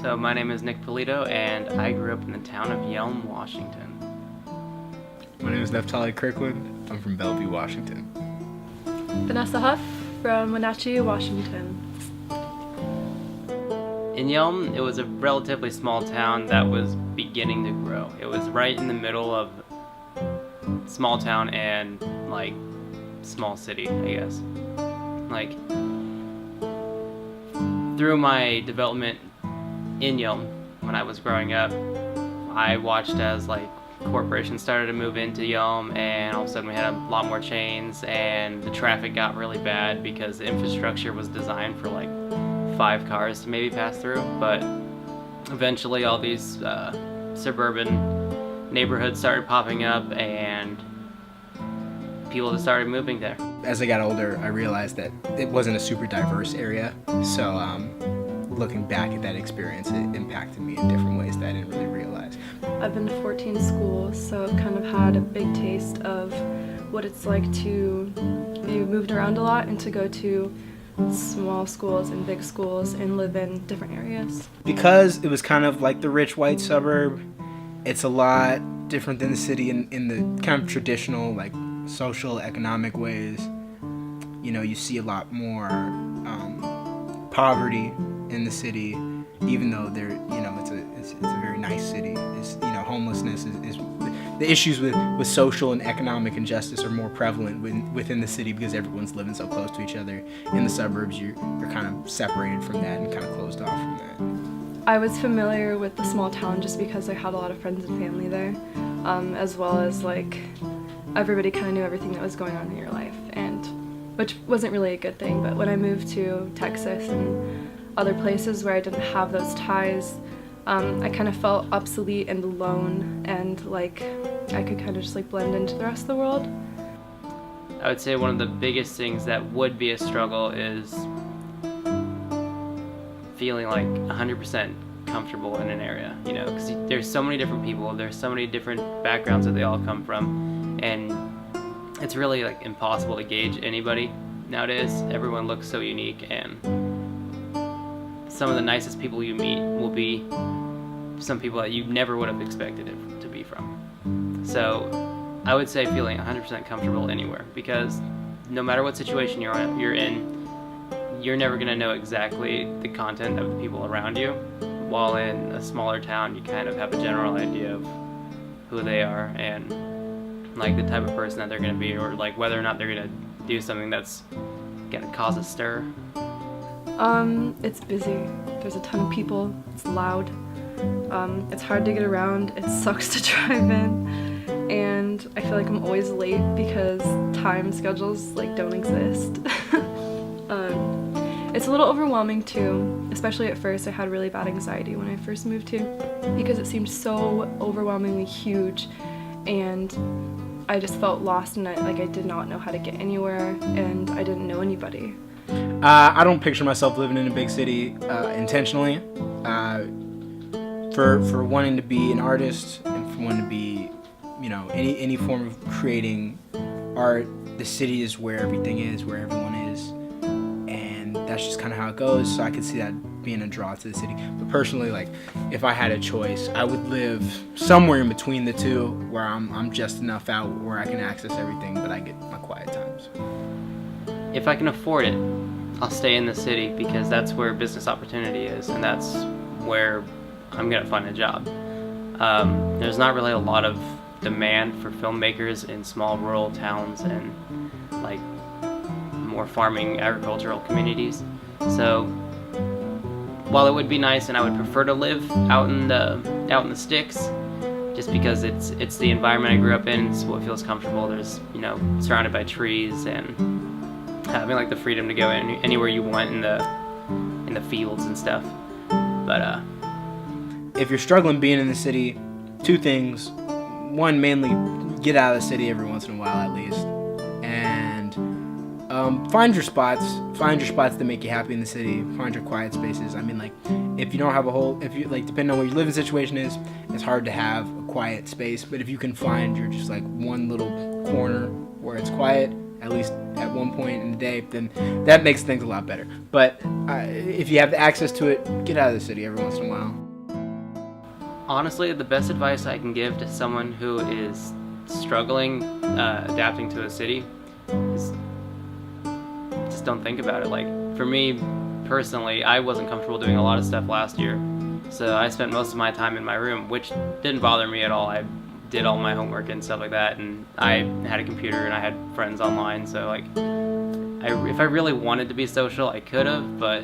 So my name is Nick Polito, and I grew up in the town of Yelm, Washington. My name is Neftali Kirkland. I'm from Bellevue, Washington. Vanessa Huff from Wenatchee, Washington. In Yelm, it was a relatively small town that was beginning to grow. It was right in the middle of small town and small city, I guess. Through my development in Yelm, when I was growing up, I watched as corporations started to move into Yelm, and all of a sudden we had a lot more chains, and the traffic got really bad because the infrastructure was designed for 5 cars to maybe pass through. But eventually all these suburban neighborhoods started popping up, and people just started moving there. As I got older, I realized that it wasn't a super diverse area, so looking back at that experience, it impacted me in different ways that I didn't really realize. I've been to 14 schools, so I've kind of had a big taste of what it's like to be moved around a lot and to go to small schools and big schools and live in different areas. Because it was kind of like the rich white suburb, it's a lot different than the city in the kind of traditional social economic ways. You see a lot more poverty in the city, even though it's a very nice city. Homelessness is the issues with social and economic injustice are more prevalent within the city because everyone's living so close to each other. In the suburbs, you're kind of separated from that and kind of closed off from that. I was familiar with the small town just because I had a lot of friends and family there, as well as everybody kind of knew everything that was going on in your life, and which wasn't really a good thing. But when I moved to Texas and other places where I didn't have those ties, I kind of felt obsolete and alone, and I could kind of just blend into the rest of the world. I would say one of the biggest things that would be a struggle is feeling 100% comfortable in an area, because there's so many different people, there's so many different backgrounds that they all come from, and it's really impossible to gauge anybody nowadays. Everyone looks so unique, and some of the nicest people you meet will be some people that you never would have expected it to be from. So I would say feeling 100% comfortable anywhere, because no matter what situation you're in, you're never going to know exactly the content of the people around you. While in a smaller town, you kind of have a general idea of who they are and the type of person that they're going to be, or whether or not they're going to do something that's going to cause a stir. It's busy. There's a ton of people. It's loud. It's hard to get around. It sucks to drive in. And I feel like I'm always late because time schedules don't exist. It's a little overwhelming too, especially at first. I had really bad anxiety when I first moved here because it seemed so overwhelmingly huge, and I just felt lost, and I did not know how to get anywhere, and I didn't know anybody. I don't picture myself living in a big city intentionally. For wanting to be an artist and for wanting to be, any form of creating art, the city is where everything is, where everyone is, and that's just kind of how it goes. So I could see that being a draw to the city. But personally, if I had a choice, I would live somewhere in between the two, where I'm just enough out where I can access everything, but I get my quiet times. If I can afford it, I'll stay in the city because that's where business opportunity is, and that's where I'm going to find a job. There's not really a lot of demand for filmmakers in small rural towns and more farming agricultural communities. So while it would be nice and I would prefer to live out in the sticks, just because it's the environment I grew up in, it's what feels comfortable. There's surrounded by trees and having the freedom to go anywhere you want in the fields and stuff. But if you're struggling being in the city, 2 things. One, mainly get out of the city every once in a while at least, and find your spots that make you happy in the city. Find your quiet spaces. If you don't have depending on what your living situation is, it's hard to have a quiet space, but if you can find your just one little corner where it's quiet at least at one point in the day, then that makes things a lot better. But if you have the access to it, get out of the city every once in a while. Honestly, the best advice I can give to someone who is struggling adapting to a city is just don't think about it. Like, for me personally, I wasn't comfortable doing a lot of stuff last year, so I spent most of my time in my room, which didn't bother me at all. I did all my homework and stuff like that, and I had a computer and I had friends online, so like if I really wanted to be social, I could have, but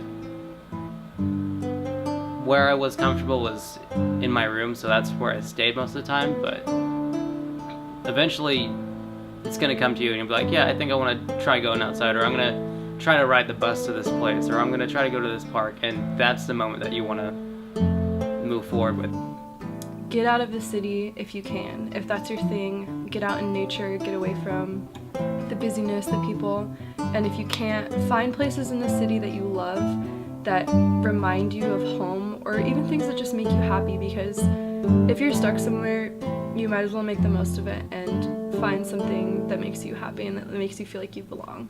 where I was comfortable was in my room, so that's where I stayed most of the time. But eventually it's gonna come to you and you'll be like, yeah, I think I want to try going outside, or I'm gonna try to ride the bus to this place, or I'm gonna try to go to this park, and that's the moment that you want to move forward with. Get out of the city if you can. If that's your thing, get out in nature, get away from the busyness, the people. And if you can't, find places in the city that you love that remind you of home, or even things that just make you happy, because if you're stuck somewhere, you might as well make the most of it and find something that makes you happy and that makes you feel like you belong.